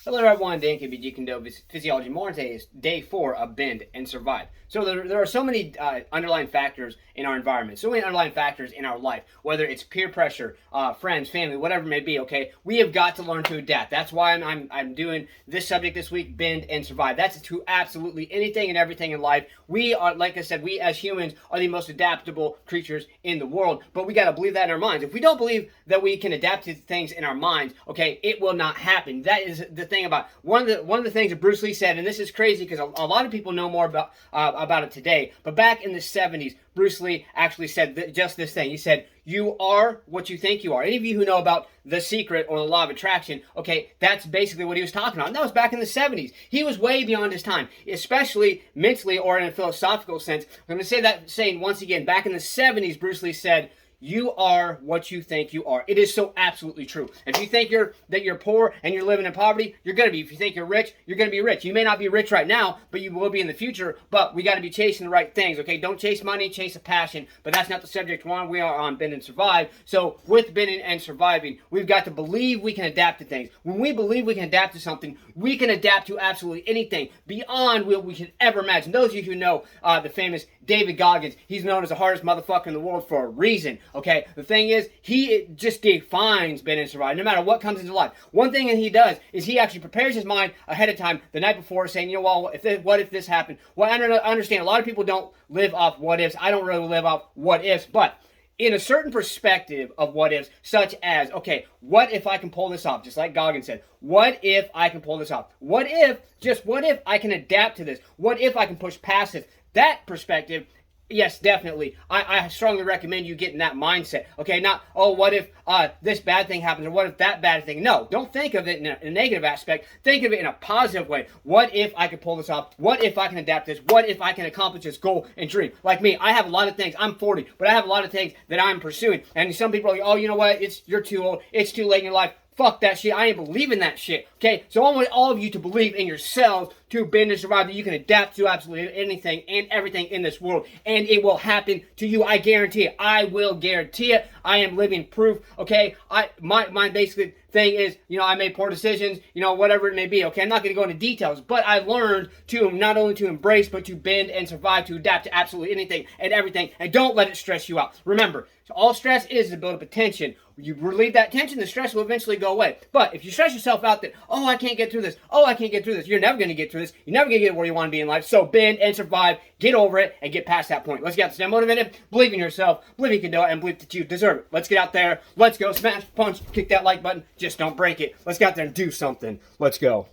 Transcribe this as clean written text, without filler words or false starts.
Hello everyone, Dan KBG Kune Physiology. More today is day 4 of Bend and Survive. So there are so many underlying factors in our environment, so many underlying factors in our life, whether it's peer pressure, friends, family, whatever it may be, okay? We have got to learn to adapt. That's why I'm doing this subject this week, Bend and Survive. That's to absolutely anything and everything in life. We are, like I said, we as humans are the most adaptable creatures in the world, but we got to believe that in our minds. If we don't believe that we can adapt to things in our minds, okay, it will not happen. That is the thing about one of the things that Bruce Lee said, and this is crazy because a lot of people know more about it today. But back in the 70s, Bruce Lee actually said just this thing. He said, "You are what you think you are." Any of you who know about The Secret or the Law of Attraction, okay, that's basically what he was talking about. And that was back in the 70s. He was way beyond his time, especially mentally or in a philosophical sense. I'm going to say that saying once again. Back in the 70s, Bruce Lee said, "You are what you think you are." It is so absolutely true. If you think that you're poor and you're living in poverty, you're going to be. If you think you're rich, you're going to be rich. You may not be rich right now, but you will be in the future. But we got to be chasing the right things, okay? Don't chase money, chase a passion. But that's not the subject one. We are on Bend and Survive. So with bending and surviving, we've got to believe we can adapt to things. When we believe we can adapt to something, we can adapt to absolutely anything beyond what we could ever imagine. Those of you who know the famous David Goggins, he's known as the hardest motherfucker in the world for a reason. Okay, the thing is, he just defines bend and survive, no matter what comes into life. One thing that he does is he actually prepares his mind ahead of time, the night before, saying, you know, well, what if this happened? Well, I understand a lot of people don't live off what ifs. I don't really live off what ifs, but in a certain perspective of what ifs, such as, okay, what if I can pull this off? Just like Goggins said, what if I can pull this off? What if I can adapt to this? What if I can push past this? That perspective, yes, definitely. I strongly recommend you get in that mindset. Okay, not, oh, what if this bad thing happens, or what if that bad thing? No, don't think of it in a negative aspect. Think of it in a positive way. What if I can pull this off? What if I can adapt this? What if I can accomplish this goal and dream? Like me, I have a lot of things. I'm 40, but I have a lot of things that I'm pursuing. And some people are like, oh, you know what? You're too old. It's too late in your life. Fuck that shit. I ain't believing that shit. Okay? So I want all of you to believe in yourselves to bend and survive, that you can adapt to absolutely anything and everything in this world. And it will happen to you. I guarantee it. I will guarantee it. I am living proof. Okay? My basic thing is, you know, I made poor decisions, you know, whatever it may be. Okay? I'm not going to go into details, but I learned to not only to embrace, but to bend and survive, to adapt to absolutely anything and everything. And don't let it stress you out. Remember, all stress is to build up a tension. You relieve that tension, the stress will eventually go away. But if you stress yourself out that, oh, I can't get through this, oh, I can't get through this, you're never going to get through this. You're never going to get where you want to be in life. So bend and survive, get over it, and get past that point. Let's get out there, stay motivated, believe in yourself, believe you can do it, and believe that you deserve it. Let's get out there. Let's go. Smash, punch, kick that like button. Just don't break it. Let's get out there and do something. Let's go.